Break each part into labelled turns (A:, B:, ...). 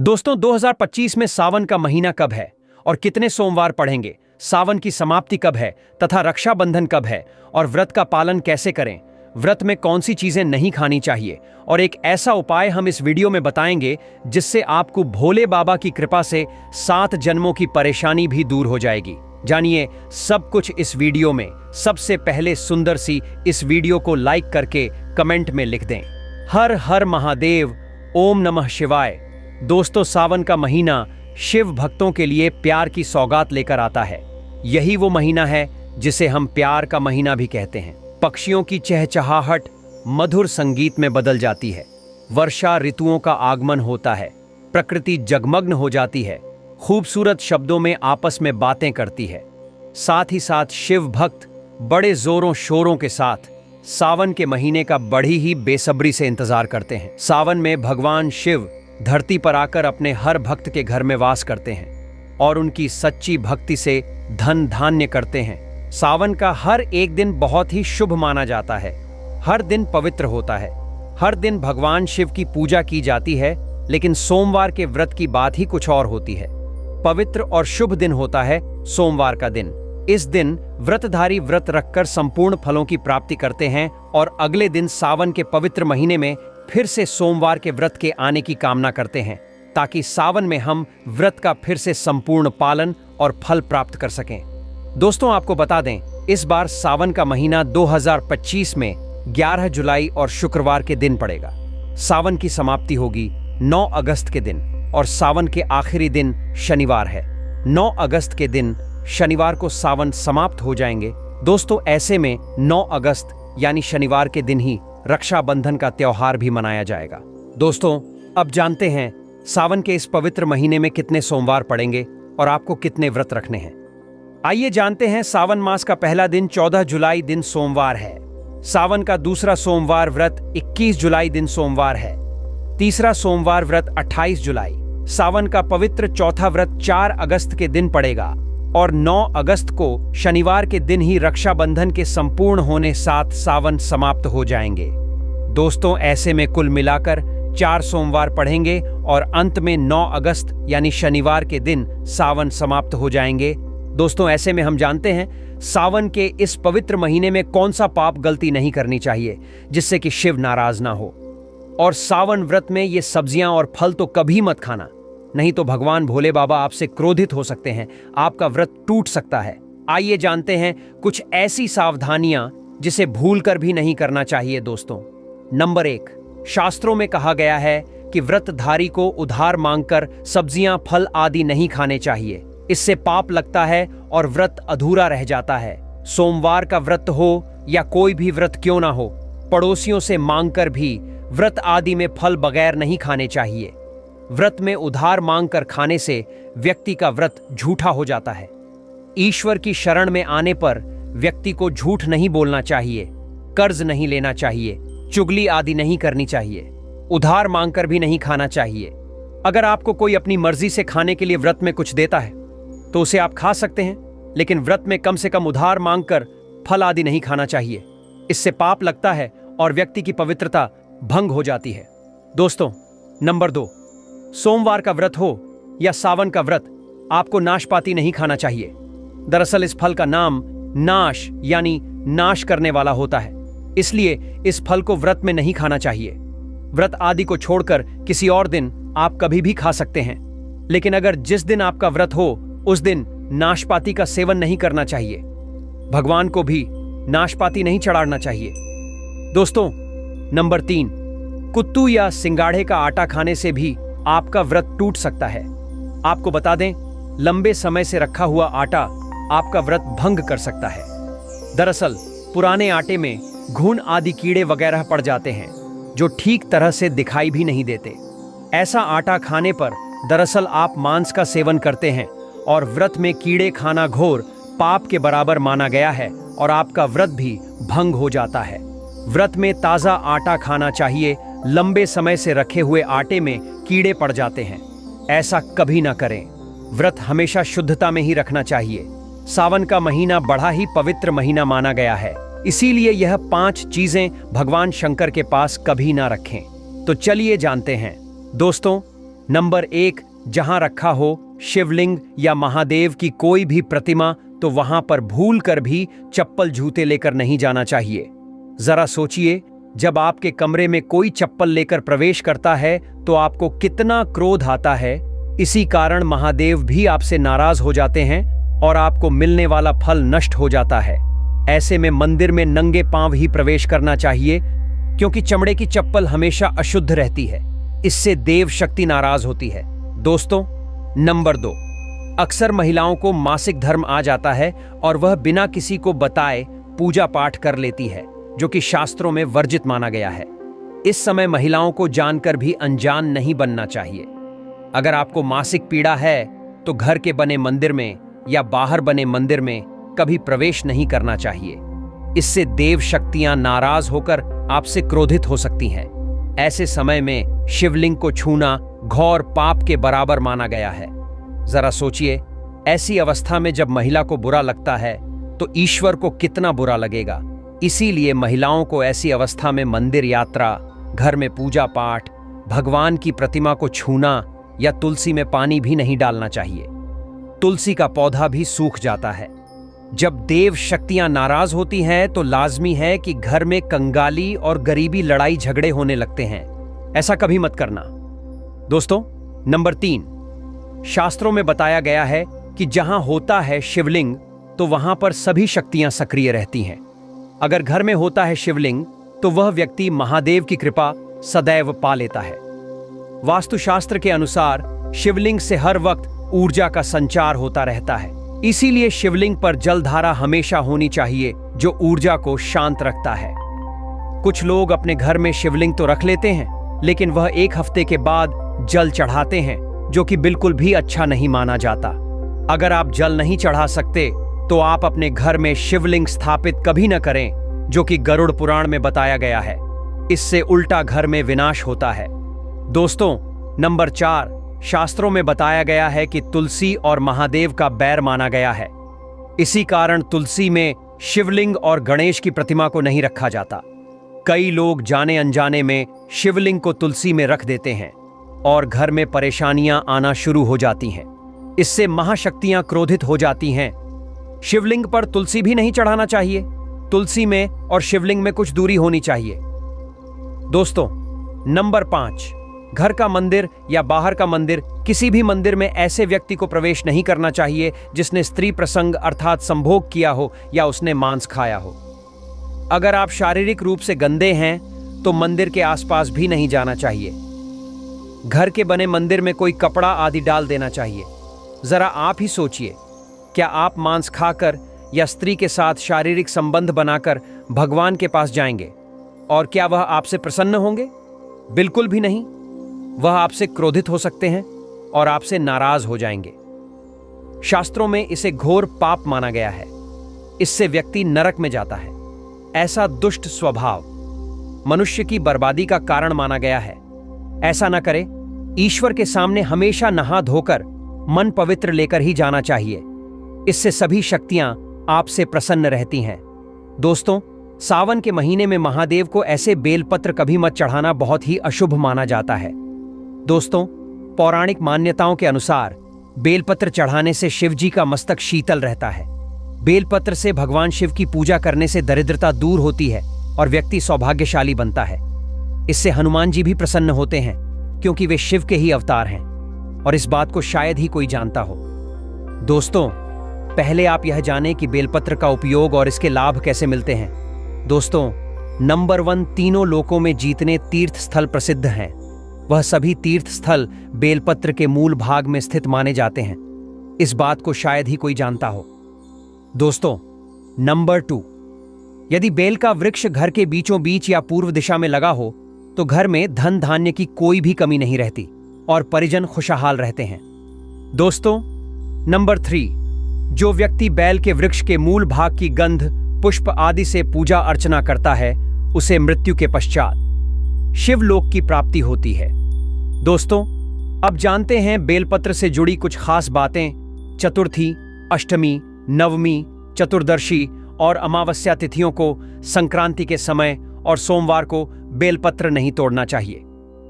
A: दोस्तों 2025 में सावन का महीना कब है और कितने सोमवार पढ़ेंगे, सावन की समाप्ति कब है तथा रक्षाबंधन कब है और व्रत का पालन कैसे करें, व्रत में कौन सी चीजें नहीं खानी चाहिए और एक ऐसा उपाय हम इस वीडियो में बताएंगे जिससे आपको भोले बाबा की कृपा से 7 जन्मों की परेशानी भी दूर हो जाएगी। जानिए सब कुछ इस वीडियो में। सबसे पहले सुंदर सी इस वीडियो को लाइक करके कमेंट में लिख दें, हर हर महादेव, ओम नमः शिवाय। दोस्तों सावन का महीना शिव भक्तों के लिए प्यार की सौगात लेकर आता है। यही वो महीना है जिसे हम प्यार का महीना भी कहते हैं। पक्षियों की चहचहाहट मधुर संगीत में बदल जाती है, वर्षा ऋतुओं का आगमन होता है, प्रकृति जगमग्न हो जाती है, खूबसूरत शब्दों में आपस में बातें करती है। साथ ही साथ शिव भक्त बड़े जोरों शोरों के साथ सावन के महीने का बड़ी ही बेसब्री से इंतजार करते हैं। सावन में भगवान शिव धरती पर आकर अपने हर भक्त के घर में वास करते हैं और उनकी सच्ची भक्ति से धन धान्य करते हैं। सावन का हर एक दिन बहुत ही शुभ माना जाता है, हर दिन पवित्र होता है, हर दिन भगवान शिव की पूजा की जाती है। लेकिन सोमवार के व्रत की बात ही कुछ और होती है। पवित्र और शुभ दिन होता है सोमवार का दिन। इस दिन व्रतधारी व्रत रखकर संपूर्ण फलों की प्राप्ति करते हैं और अगले दिन सावन के पवित्र महीने में फिर से सोमवार के व्रत के आने की कामना करते हैं ताकि सावन में हम व्रत का फिर से संपूर्ण पालन और फल प्राप्त कर सकें। दोस्तों आपको बता दें, इस बार सावन का महीना 2025 में 11 जुलाई और शुक्रवार के दिन पड़ेगा। सावन की समाप्ति होगी 9 अगस्त के दिन और सावन के आखिरी दिन शनिवार है। 9 अगस्त के दिन शनिवार को सावन समाप्त हो जाएंगे। दोस्तों ऐसे में 9 अगस्त यानी शनिवार के दिन ही रक्षाबंधन का त्योहार भी मनाया जाएगा। दोस्तों अब जानते हैं सावन के इस पवित्र महीने में कितने सोमवार पड़ेंगे और आपको कितने व्रत रखने हैं। आइए जानते हैं। सावन मास का पहला दिन 14 जुलाई दिन सोमवार है। सावन का दूसरा सोमवार व्रत 21 जुलाई दिन सोमवार है। तीसरा सोमवार व्रत 28 जुलाई। सावन का पवित्र चौथा व्रत 4 अगस्त के दिन पड़ेगा और 9 अगस्त को शनिवार के दिन ही रक्षाबंधन के संपूर्ण होने साथ सावन समाप्त हो जाएंगे। दोस्तों ऐसे में कुल मिलाकर 4 सोमवार पढ़ेंगे और अंत में 9 अगस्त यानी शनिवार के दिन सावन समाप्त हो जाएंगे। दोस्तों ऐसे में हम जानते हैं सावन के इस पवित्र महीने में कौन सा पाप गलती नहीं करनी चाहिए जिससे कि शिव नाराज ना हो। और सावन व्रत में ये सब्जियां और फल तो कभी मत खाना, नहीं तो भगवान भोले बाबा आपसे क्रोधित हो सकते हैं, आपका व्रत टूट सकता है। आइए जानते हैं कुछ ऐसी सावधानियां जिसे भूलकर भी नहीं करना चाहिए। दोस्तों नंबर 1, शास्त्रों में कहा गया है कि व्रतधारी को उधार मांगकर सब्जियां फल आदि नहीं खाने चाहिए। इससे पाप लगता है और व्रत अधूरा रह जाता है। सोमवार का व्रत हो या कोई भी व्रत क्यों ना हो, पड़ोसियों से मांगकर भी व्रत आदि में फल बगैर नहीं खाने चाहिए। व्रत में उधार मांगकर खाने से व्यक्ति का व्रत झूठा हो जाता है। ईश्वर की शरण में आने पर व्यक्ति को झूठ नहीं बोलना चाहिए, कर्ज नहीं लेना चाहिए, चुगली आदि नहीं करनी चाहिए, उधार मांगकर भी नहीं खाना चाहिए। अगर आपको कोई अपनी मर्जी से खाने के लिए व्रत में कुछ देता है तो उसे आप खा सकते हैं, लेकिन व्रत में कम से कम उधार मांगकर फल आदि नहीं खाना चाहिए। इससे पाप लगता है और व्यक्ति की पवित्रता भंग हो जाती है। दोस्तों नंबर 2, सोमवार का व्रत हो या सावन का व्रत, आपको नाशपाती नहीं खाना चाहिए। दरअसल इस फल का नाम नाश यानी नाश करने वाला होता है, इसलिए इस फल को व्रत में नहीं खाना चाहिए। व्रत आदि को छोड़कर किसी और दिन आप कभी भी खा सकते हैं, लेकिन अगर जिस दिन आपका व्रत हो उस दिन नाशपाती का सेवन नहीं करना चाहिए। भगवान को भी नाशपाती नहीं चढ़ाना चाहिए। दोस्तों नंबर 3, कुत्तू या सिंगाड़े का आटा खाने से भी आपका व्रत टूट सकता है। आपको बता दें, लंबे समय से रखा हुआ आटा आपका व्रत भंग कर सकता है। दरअसल पुराने आटे में घुन आदि कीड़े वगैरह पड़ जाते हैं जो ठीक तरह से दिखाई भी नहीं देते। ऐसा आटा खाने पर दरअसल आप मांस का सेवन करते हैं और व्रत में कीड़े खाना घोर पाप के बराबर माना गया है और आपका व्रत भी भंग हो जाता है। व्रत में ताज़ा आटा खाना चाहिए। लंबे समय से रखे हुए आटे में कीड़े पड़ जाते हैं, ऐसा कभी ना करें। व्रत हमेशा शुद्धता में ही रखना चाहिए। सावन का महीना बड़ा ही पवित्र महीना माना गया है, इसीलिए यह 5 चीजें भगवान शंकर के पास कभी ना रखें। तो चलिए जानते हैं। दोस्तों नंबर 1, जहां रखा हो शिवलिंग या महादेव की कोई भी प्रतिमा तो वहां पर भूल कर भी चप्पल जूते लेकर नहीं जाना चाहिए। जरा सोचिए, जब आपके कमरे में कोई चप्पल लेकर प्रवेश करता है तो आपको कितना क्रोध आता है। इसी कारण महादेव भी आपसे नाराज हो जाते हैं और आपको मिलने वाला फल नष्ट हो जाता है। ऐसे में मंदिर में नंगे पांव ही प्रवेश करना चाहिए, क्योंकि चमड़े की चप्पल हमेशा अशुद्ध रहती है। इससे देव शक्ति नाराज होती है। दोस्तों, नंबर 2, अक्सर महिलाओं को मासिक धर्म आ जाता है और वह बिना किसी को बताए पूजा पाठ कर लेती है, जो कि शास्त्रों में वर्जित माना गया है। इस समय महिलाओं को जानकर भी अनजान नहीं बनना चाहिए। अगर आपको मासिक पीड़ा है तो घर के बने मंदिर में या बाहर बने मंदिर में कभी प्रवेश नहीं करना चाहिए। इससे देव शक्तियां नाराज होकर आपसे क्रोधित हो सकती हैं। ऐसे समय में शिवलिंग को छूना घोर पाप के बराबर माना गया है। जरा सोचिए, ऐसी अवस्था में जब महिला को बुरा लगता है तो ईश्वर को कितना बुरा लगेगा। इसीलिए महिलाओं को ऐसी अवस्था में मंदिर यात्रा, घर में पूजा पाठ, भगवान की प्रतिमा को छूना या तुलसी में पानी भी नहीं डालना चाहिए। तुलसी का पौधा भी सूख जाता है। जब देव शक्तियां नाराज होती हैं तो लाजमी है कि घर में कंगाली और गरीबी लड़ाई झगड़े होने लगते हैं। ऐसा कभी मत करना। दोस्तों, नंबर 3, शास्त्रों में बताया गया है कि जहां होता है शिवलिंग तो वहां पर सभी शक्तियां सक्रिय रहती हैं। अगर घर में होता है शिवलिंग तो वह व्यक्ति महादेव की कृपा सदैव पा लेता है। वास्तुशास्त्र के अनुसार शिवलिंग से हर वक्त ऊर्जा का संचार होता रहता है। इसीलिए शिवलिंग पर जलधारा हमेशा होनी चाहिए, जो ऊर्जा को शांत रखता है। कुछ लोग अपने घर में शिवलिंग तो रख लेते हैं, लेकिन वह 1 हफ्ते के बाद जल चढ़ाते हैं, जो कि बिल्कुल भी अच्छा नहीं माना जाता। अगर आप जल नहीं चढ़ा सकते तो आप अपने घर में शिवलिंग स्थापित कभी न करें, जो कि गरुड़ पुराण में बताया गया है। इससे उल्टा घर में विनाश होता है। दोस्तों, नंबर 4, शास्त्रों में बताया गया है कि तुलसी और महादेव का बैर माना गया है। इसी कारण तुलसी में शिवलिंग और गणेश की प्रतिमा को नहीं रखा जाता। कई लोग जाने अनजाने में शिवलिंग को तुलसी में रख देते हैं और घर में परेशानियां आना शुरू हो जाती हैं। इससे महाशक्तियां क्रोधित हो जाती हैं। शिवलिंग पर तुलसी भी नहीं चढ़ाना चाहिए। तुलसी में और शिवलिंग में कुछ दूरी होनी चाहिए। दोस्तों, नंबर 5, घर का मंदिर या बाहर का मंदिर, किसी भी मंदिर में ऐसे व्यक्ति को प्रवेश नहीं करना चाहिए जिसने स्त्री प्रसंग अर्थात संभोग किया हो या उसने मांस खाया हो। अगर आप शारीरिक रूप से गंदे हैं तो मंदिर के आसपास भी नहीं जाना चाहिए। घर के बने मंदिर में कोई कपड़ा आदि डाल देना चाहिए। जरा आप ही सोचिए, क्या आप मांस खाकर या स्त्री के साथ शारीरिक संबंध बनाकर भगवान के पास जाएंगे और क्या वह आपसे प्रसन्न होंगे? बिल्कुल भी नहीं। वह आपसे क्रोधित हो सकते हैं और आपसे नाराज हो जाएंगे। शास्त्रों में इसे घोर पाप माना गया है। इससे व्यक्ति नरक में जाता है। ऐसा दुष्ट स्वभाव मनुष्य की बर्बादी का कारण माना गया है। ऐसा न करें। ईश्वर के सामने हमेशा नहा धोकर मन पवित्र लेकर ही जाना चाहिए। इससे सभी शक्तियां आपसे प्रसन्न रहती हैं। दोस्तों, सावन के महीने में महादेव को ऐसे बेलपत्र कभी मत चढ़ाना बहुत ही अशुभ माना जाता है। दोस्तों, पौराणिक मान्यताओं के अनुसार बेलपत्र चढ़ाने से शिव जी का मस्तक शीतल रहता है। बेलपत्र से भगवान शिव की पूजा करने से दरिद्रता दूर होती है और व्यक्ति सौभाग्यशाली बनता है। इससे हनुमान जी भी प्रसन्न होते हैं, क्योंकि वे शिव के ही अवतार हैं और इस बात को शायद ही कोई जानता हो। दोस्तों, पहले आप यह जानें कि बेलपत्र का उपयोग और इसके लाभ कैसे मिलते हैं। दोस्तों, नंबर 1, तीनों लोकों में जीतने तीर्थ स्थल प्रसिद्ध हैं। वह सभी तीर्थ स्थल बेलपत्र के मूल भाग में स्थित माने जाते हैं। इस बात को शायद ही कोई जानता हो। दोस्तों, नंबर 2, यदि बेल का वृक्ष घर के बीचों बीच या पूर्व दिशा में लगा हो तो घर में धन धान्य की कोई भी कमी नहीं रहती और परिजन खुशहाल रहते हैं। दोस्तों, नंबर 3, जो व्यक्ति बेल के वृक्ष के मूल भाग की गंध, पुष्प आदि से पूजा अर्चना करता है, उसे मृत्यु के पश्चात शिवलोक की प्राप्ति होती है। दोस्तों, अब जानते हैं बेलपत्र से जुड़ी कुछ खास बातें। चतुर्थी, अष्टमी, नवमी, चतुर्दशी और अमावस्या तिथियों को, संक्रांति के समय और सोमवार को बेलपत्र नहीं तोड़ना चाहिए।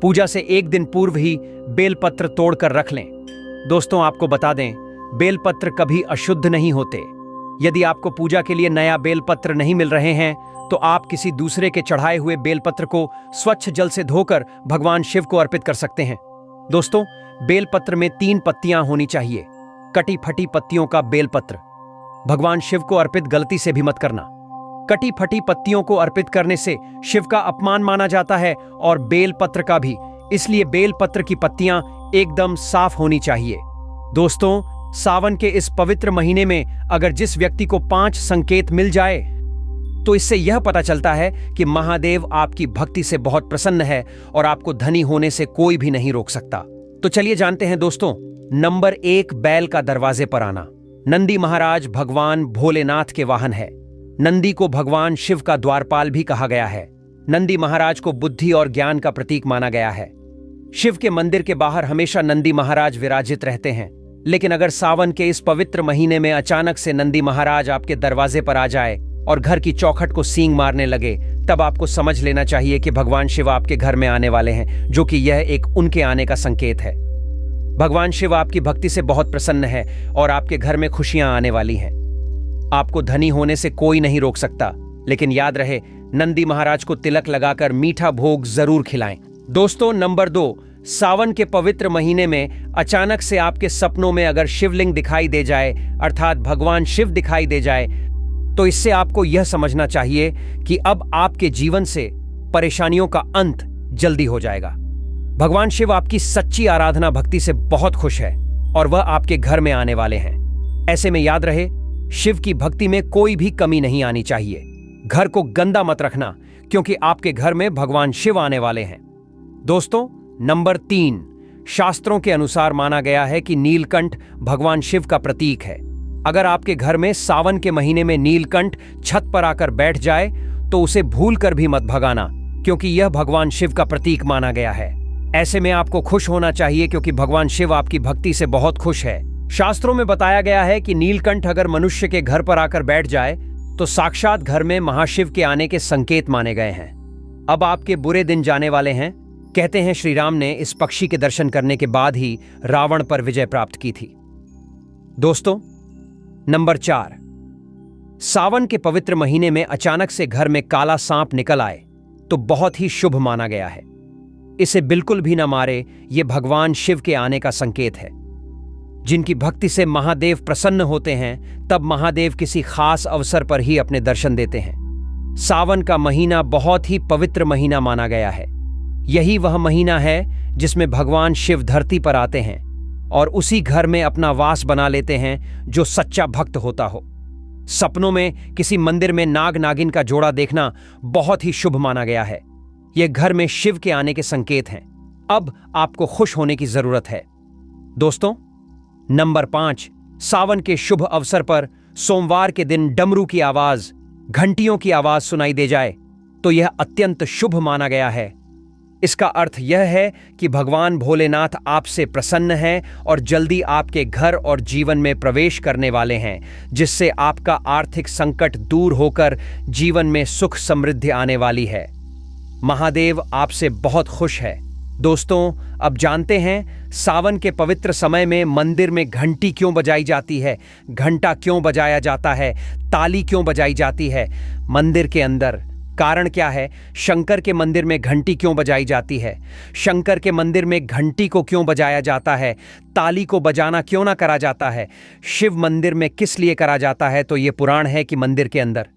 A: पूजा से एक दिन पूर्व ही बेलपत्र तोड़कर रख लें। दोस्तों, आपको बता दें, बेलपत्र कभी अशुद्ध नहीं होते। यदि आपको पूजा के लिए नया बेलपत्र नहीं मिल रहे हैं तो आप किसी दूसरे के चढ़ाए हुए बेलपत्र को स्वच्छ जल से धोकर भगवान शिव को अर्पित कर सकते हैं। दोस्तों, बेलपत्र में 3 पत्तियां होनी चाहिए। कटी फटी पत्तियों का बेलपत्र भगवान शिव को अर्पित गलती से भी मत करना। कटी फटी पत्तियों को अर्पित करने से शिव का अपमान माना जाता है और बेलपत्र का भी, इसलिए बेलपत्र की पत्तियां एकदम साफ होनी चाहिए। दोस्तों, सावन के इस पवित्र महीने में अगर जिस व्यक्ति को 5 संकेत मिल जाए तो इससे यह पता चलता है कि महादेव आपकी भक्ति से बहुत प्रसन्न है और आपको धनी होने से कोई भी नहीं रोक सकता। तो चलिए जानते हैं दोस्तों। नंबर 1, बैल का दरवाजे पर आना। नंदी महाराज भगवान भोलेनाथ के वाहन है। नंदी को भगवान शिव का द्वारपाल भी कहा गया है। नंदी महाराज को बुद्धि और ज्ञान का प्रतीक माना गया है। शिव के मंदिर के बाहर हमेशा नंदी महाराज विराजित रहते हैं। लेकिन अगर सावन के इस पवित्र महीने में अचानक से नंदी महाराज आपके दरवाजे पर आ जाए और घर की चौखट को सींग मारने लगे, तब आपको समझ लेना चाहिए कि भगवान शिव आपके घर में आने वाले हैं, जो कि यह एक उनके आने का संकेत है। भगवान शिव आपकी भक्ति से बहुत प्रसन्न है और आपके घर में खुशियां आने वाली हैं। आपको धनी होने से कोई नहीं रोक सकता, लेकिन याद रहे, नंदी महाराज को तिलक लगाकर मीठा भोग जरूर खिलाएं। दोस्तों, नंबर 2, सावन के पवित्र महीने में अचानक से आपके सपनों में अगर शिवलिंग दिखाई दे जाए, अर्थात भगवान शिव दिखाई दे जाए, तो इससे आपको यह समझना चाहिए कि अब आपके जीवन से परेशानियों का अंत जल्दी हो जाएगा। भगवान शिव आपकी सच्ची आराधना भक्ति से बहुत खुश है और वह आपके घर में आने वाले हैं। ऐसे में याद रहे, शिव की भक्ति में कोई भी कमी नहीं आनी चाहिए। घर को गंदा मत रखना, क्योंकि आपके घर में भगवान शिव आने वाले हैं। दोस्तों, नंबर 3, शास्त्रों के अनुसार माना गया है कि नीलकंठ भगवान शिव का प्रतीक है। अगर आपके घर में सावन के महीने में नीलकंठ छत पर आकर बैठ जाए तो उसे भूलकर भी मत भगाना, क्योंकि यह भगवान शिव का प्रतीक माना गया है। ऐसे में आपको खुश होना चाहिए, क्योंकि भगवान शिव आपकी भक्ति से बहुत खुश है। शास्त्रों में बताया गया है कि नीलकंठ अगर मनुष्य के घर पर आकर बैठ जाए तो साक्षात घर में महाशिव के आने के संकेत माने गए हैं। अब आपके बुरे दिन जाने वाले हैं। कहते हैं श्री राम ने इस पक्षी के दर्शन करने के बाद ही रावण पर विजय प्राप्त की थी। दोस्तों, नंबर 4, सावन के पवित्र महीने में अचानक से घर में काला सांप निकल आए तो बहुत ही शुभ माना गया है। इसे बिल्कुल भी न मारे, यह भगवान शिव के आने का संकेत है। जिनकी भक्ति से महादेव प्रसन्न होते हैं, तब महादेव किसी खास अवसर पर ही अपने दर्शन देते हैं। सावन का महीना बहुत ही पवित्र महीना माना गया है। यही वह महीना है जिसमें भगवान शिव धरती पर आते हैं और उसी घर में अपना वास बना लेते हैं जो सच्चा भक्त होता हो। सपनों में किसी मंदिर में नाग नागिन का जोड़ा देखना बहुत ही शुभ माना गया है। यह घर में शिव के आने के संकेत हैं। अब आपको खुश होने की जरूरत है। दोस्तों, नंबर 5, सावन के शुभ अवसर पर सोमवार के दिन डमरू की आवाज, घंटियों की आवाज सुनाई दे जाए तो यह अत्यंत शुभ माना गया है। इसका अर्थ यह है कि भगवान भोलेनाथ आपसे प्रसन्न हैं और जल्दी आपके घर और जीवन में प्रवेश करने वाले हैं, जिससे आपका आर्थिक संकट दूर होकर जीवन में सुख समृद्धि आने वाली है। महादेव आपसे बहुत खुश है। दोस्तों, अब जानते हैं सावन के पवित्र समय में मंदिर में घंटी क्यों बजाई जाती है, घंटा क्यों बजाया जाता है, ताली क्यों बजाई जाती है मंदिर के अंदर। कारण क्या है? शंकर के मंदिर में घंटी क्यों बजाई जाती है? शंकर के मंदिर में घंटी को क्यों बजाया जाता है? ताली को बजाना क्यों ना करा जाता है? शिव मंदिर में किस लिए करा जाता है? तो ये पुराण है कि मंदिर के अंदर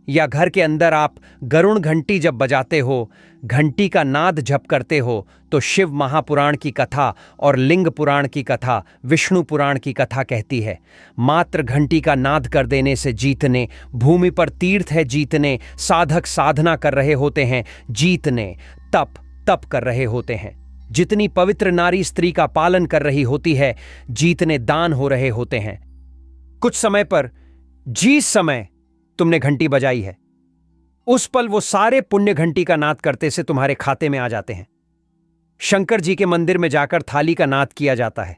A: या घर के अंदर आप गरुण घंटी जब बजाते हो, घंटी का नाद जप करते हो, तो शिव महापुराण की कथा और लिंग पुराण की कथा, विष्णु पुराण की कथा कहती है, मात्र घंटी का नाद कर देने से जीतने, भूमि पर तीर्थ है जीतने, साधक साधना कर रहे होते हैं जीतने, तप कर रहे होते हैं, जितनी पवित्र नारी स्त्री का पालन कर रही होती है जीतने दान हो रहे होते हैं। कुछ समय पर जिस समय तुमने घंटी बजाई है, उस पल वो सारे पुण्य घंटी का नाद करते से तुम्हारे खाते में आ जाते हैं। शंकर जी के मंदिर में जाकर थाली का नाद किया जाता है।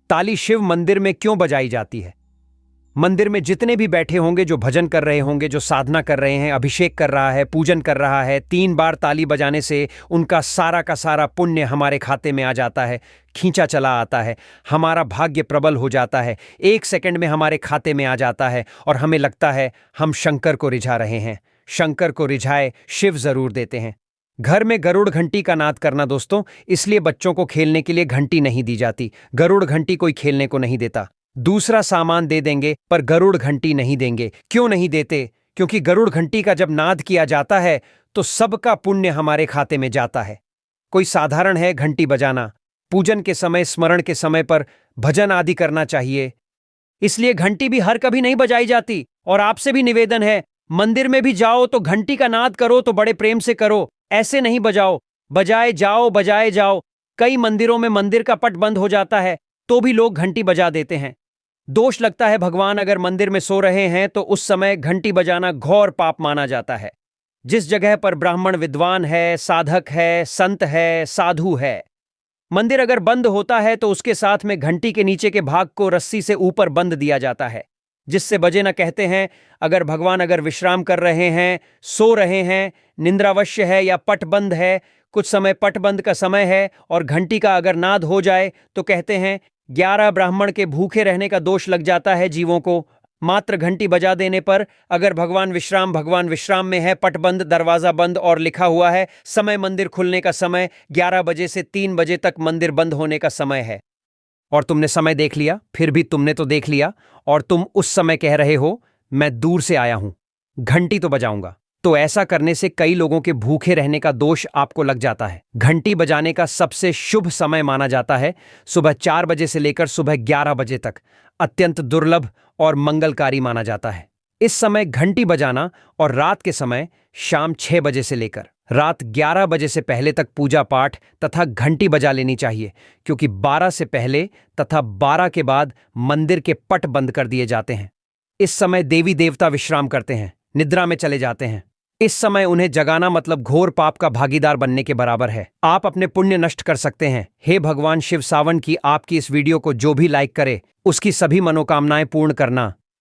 A: ताली शिव मंदिर में क्यों बजाई जाती है? मंदिर में जितने भी बैठे होंगे, जो भजन कर रहे होंगे, जो साधना कर रहे हैं, अभिषेक कर रहा है, पूजन कर रहा है, 3 बार ताली बजाने से उनका सारा का सारा पुण्य हमारे खाते में आ जाता है, खींचा चला आता है। हमारा भाग्य प्रबल हो जाता है, 1 सेकंड में हमारे खाते में आ जाता है और हमें लगता है हम शंकर को रिझा रहे हैं। शंकर को रिझाए शिव जरूर देते हैं। घर में गरुड़ घंटी का नाद करना दोस्तों, इसलिए बच्चों को खेलने के लिए घंटी नहीं दी जाती। गरुड़ घंटी कोई खेलने को नहीं देता। दूसरा सामान दे देंगे पर गरुड़ घंटी नहीं देंगे। क्यों नहीं देते? क्योंकि गरुड़ घंटी का जब नाद किया जाता है तो सबका पुण्य हमारे खाते में जाता है। कोई साधारण है घंटी बजाना, पूजन के समय, स्मरण के समय पर भजन आदि करना चाहिए, इसलिए घंटी भी हर कभी नहीं बजाई जाती। और आपसे भी निवेदन है, मंदिर में भी जाओ तो घंटी का नाद करो तो बड़े प्रेम से करो, ऐसे नहीं बजाओ। बजाए जाओ, बजाए जाओ। कई मंदिरों में मंदिर का पट बंद हो जाता है तो भी लोग घंटी बजा देते हैं। दोष लगता है भगवान अगर मंदिर में सो रहे हैं तो उस समय घंटी बजाना घोर पाप माना जाता है। जिस जगह पर ब्राह्मण विद्वान है, साधक है, संत है, साधु है, मंदिर अगर बंद होता है तो उसके साथ में घंटी के नीचे के भाग को रस्सी से ऊपर बंद दिया जाता है, जिससे बजे न। कहते हैं अगर भगवान अगर विश्राम कर रहे हैं, सो रहे हैं, निंद्रावश्य है या पट बंद है, कुछ समय पट बंद का समय है और घंटी का अगर नाद हो जाए तो कहते हैं 11 ब्राह्मण के भूखे रहने का दोष लग जाता है जीवों को। मात्र घंटी बजा देने पर अगर भगवान विश्राम में है, पट बंद, दरवाजा बंद और लिखा हुआ है समय मंदिर खुलने का समय 11 बजे से 3 बजे तक मंदिर बंद होने का समय है, और तुमने समय देख लिया, फिर भी तुमने तो देख लिया और तुम उस समय कह रहे हो मैं दूर से आया हूं, घंटी तो बजाऊंगा। तो ऐसा करने से कई लोगों के भूखे रहने का दोष आपको लग जाता है। घंटी बजाने का सबसे शुभ समय माना जाता है सुबह 4 बजे से लेकर सुबह 11 बजे तक, अत्यंत दुर्लभ और मंगलकारी माना जाता है। इस समय घंटी बजाना और रात के समय शाम 6 बजे से लेकर रात 11 बजे से पहले तक पूजा पाठ तथा घंटी बजा लेनी चाहिए, क्योंकि 12 से पहले तथा 12 के बाद मंदिर के पट बंद कर दिए जाते हैं। इस समय देवी देवता विश्राम करते हैं, निद्रा में चले जाते हैं। इस समय उन्हें जगाना मतलब घोर पाप का भागीदार बनने के बराबर है। आप अपने पुण्य नष्ट कर सकते हैं। हे भगवान शिव, सावन की आपकी इस वीडियो को जो भी लाइक करे उसकी सभी मनोकामनाएं पूर्ण करना।